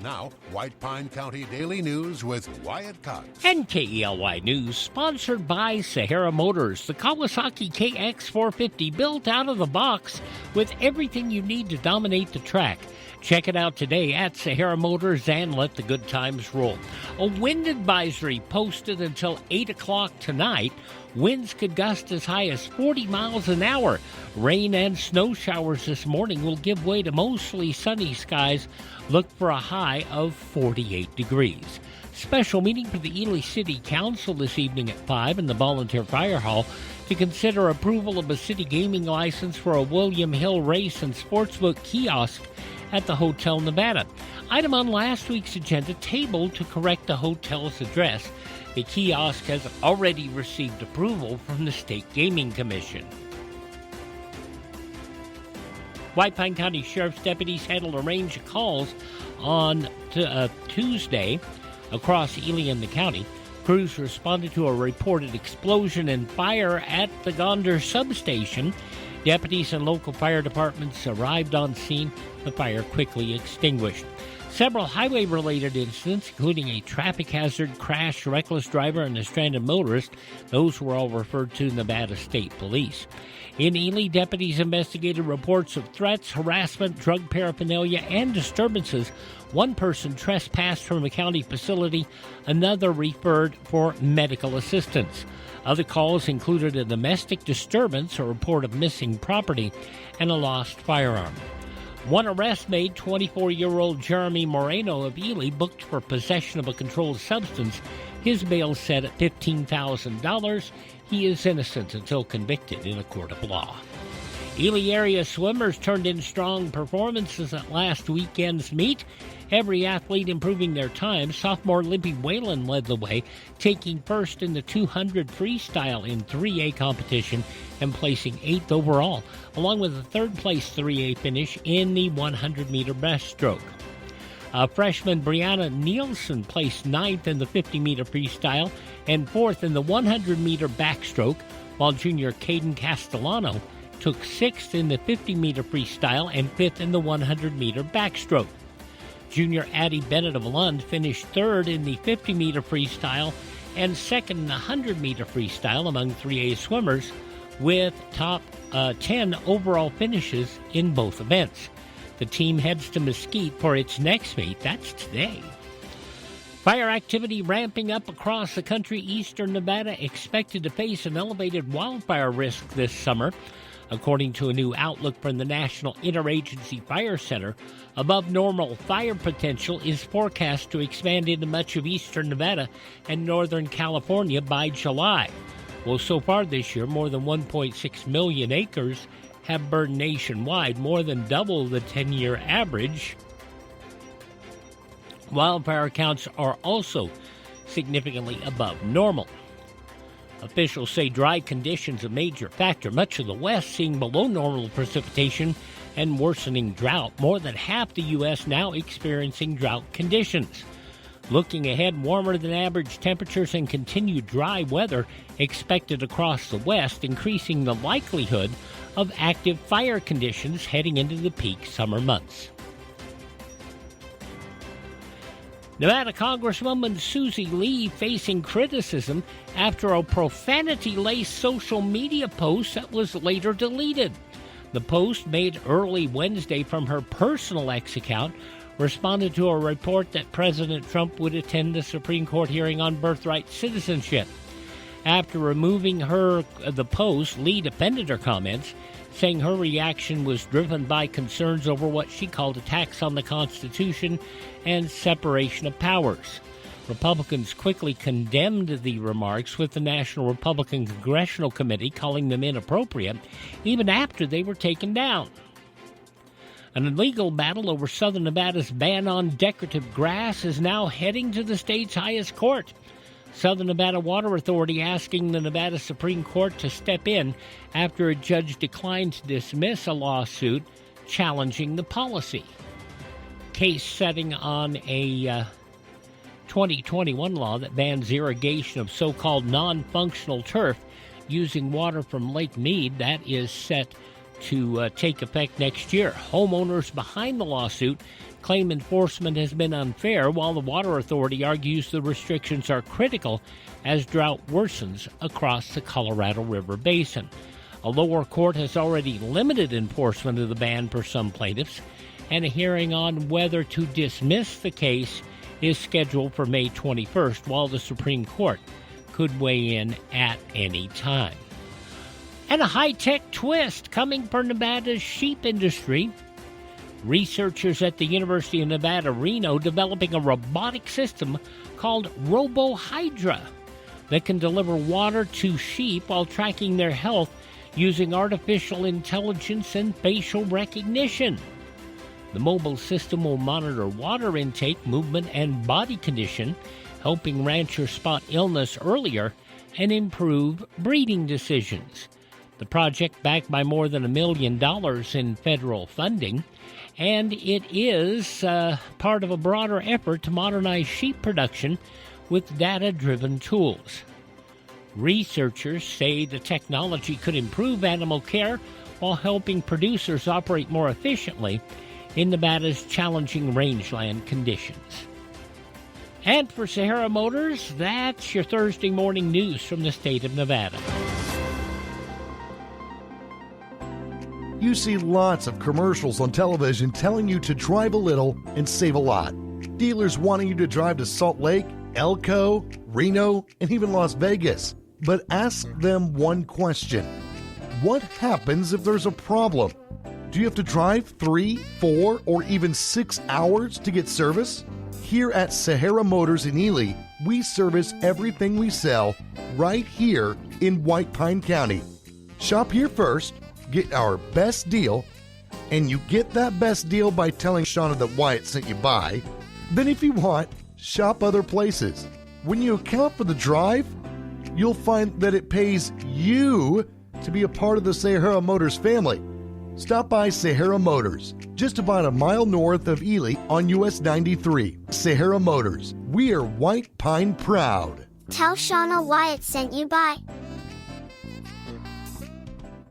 Now, White Pine County Daily News with Wyatt Cox. And KELY News, sponsored by Sahara Motors, the Kawasaki KX450 built out of the box with everything you need to dominate the track. Check it out today at Sahara Motors and let the good times roll. A wind advisory posted until 8 o'clock tonight. Winds could gust as high as 40 miles an hour. Rain and snow showers this morning will give way to mostly sunny skies. Look for a high of 48 degrees. Special meeting for the Ely City Council this evening at 5 in the Volunteer Fire Hall to consider approval of a city gaming license for a William Hill race and sportsbook kiosk at the Hotel Nevada. Item on last week's agenda, tabled to correct the hotel's address. The kiosk has already received approval from the State Gaming Commission. White Pine County Sheriff's deputies handled a range of calls on Tuesday across Ely and the county. Crews responded to a reported explosion and fire at the Gonder substation. Deputies and local fire departments arrived on scene. The fire quickly extinguished. Several highway-related incidents, including a traffic hazard, crash, reckless driver, and a stranded motorist, those were all referred to Nevada State Police. In Ely, deputies investigated reports of threats, harassment, drug paraphernalia, and disturbances. One person trespassed from a county facility, another referred for medical assistance. Other calls included a domestic disturbance, a report of missing property, and a lost firearm. One arrest made, 24-year-old Jeremy Moreno of Ely, booked for possession of a controlled substance. His bail set at $15,000. He is innocent until convicted in a court of law. Ely area swimmers turned in strong performances at last weekend's meet. Every athlete improving their time. Sophomore Libby Whalen led the way, taking first in the 200 freestyle in 3A competition and placing 8th overall, along with a third-place 3A finish in the 100-meter breaststroke. Freshman Brianna Nielsen placed 9th in the 50-meter freestyle and 4th in the 100-meter backstroke, while junior Caden Castellano took 6th in the 50-meter freestyle and 5th in the 100-meter backstroke. Junior Addie Bennett of Lund finished 3rd in the 50-meter freestyle and 2nd in the 100-meter freestyle among 3A swimmers, with top 10 overall finishes in both events. The team heads to Mesquite for its next meet. That's today. Fire activity ramping up across the country. Eastern Nevada expected to face an elevated wildfire risk this summer. According to a new outlook from the National Interagency Fire Center, above normal fire potential is forecast to expand into much of eastern Nevada and northern California by July. Well, so far this year, more than 1.6 million acres have burned nationwide, more than double the 10-year average. Wildfire counts are also significantly above normal. Officials say dry conditions a major factor. Much of the West seeing below normal precipitation and worsening drought. More than half the U.S. now experiencing drought conditions. Looking ahead, warmer than average temperatures and continued dry weather expected across the West, increasing the likelihood of active fire conditions heading into the peak summer months. Nevada Congresswoman Susie Lee facing criticism after a profanity-laced social media post that was later deleted. The post, made early Wednesday from her personal X account, responded to a report that President Trump would attend the Supreme Court hearing on birthright citizenship. After removing the post, Lee defended her comments, saying her reaction was driven by concerns over what she called attacks on the Constitution and separation of powers. Republicans quickly condemned the remarks, with the National Republican Congressional Committee calling them inappropriate, even after they were taken down. An illegal battle over Southern Nevada's ban on decorative grass is now heading to the state's highest court. Southern Nevada Water Authority asking the Nevada Supreme Court to step in after a judge declined to dismiss a lawsuit challenging the policy. Case setting on a 2021 law that bans irrigation of so-called non-functional turf using water from Lake Mead. That is set to take effect next year. Homeowners behind the lawsuit claim enforcement has been unfair, while the Water Authority argues the restrictions are critical as drought worsens across the Colorado River Basin. A lower court has already limited enforcement of the ban for some plaintiffs, and a hearing on whether to dismiss the case is scheduled for May 21st, while the Supreme Court could weigh in at any time. And a high-tech twist coming for Nevada's sheep industry. Researchers at the University of Nevada, Reno, developing a robotic system called RoboHydra that can deliver water to sheep while tracking their health using artificial intelligence and facial recognition. The mobile system will monitor water intake, movement, and body condition, helping ranchers spot illness earlier and improve breeding decisions. The project, backed by more than $1 million in federal funding, and it is part of a broader effort to modernize sheep production with data-driven tools. Researchers say the technology could improve animal care while helping producers operate more efficiently in Nevada's challenging rangeland conditions. And for Sahara Motors, that's your Thursday morning news from the state of Nevada. You see lots of commercials on television telling you to drive a little and save a lot. Dealers wanting you to drive to Salt Lake, Elko, Reno, and even Las Vegas. But ask them one question. What happens if there's a problem? Do you have to drive 3, 4, or even 6 hours to get service? Here at Sahara Motors in Ely, we service everything we sell right here in White Pine County. Shop here first, get our best deal, and you get that best deal by telling Shauna that Wyatt sent you by. Then if you want, shop other places. When you account for the drive, you'll find that it pays you to be a part of the Sahara Motors family. Stop by Sahara Motors, just about a mile north of Ely on US 93. Sahara Motors, we are White Pine proud. Tell Shauna Wyatt sent you by.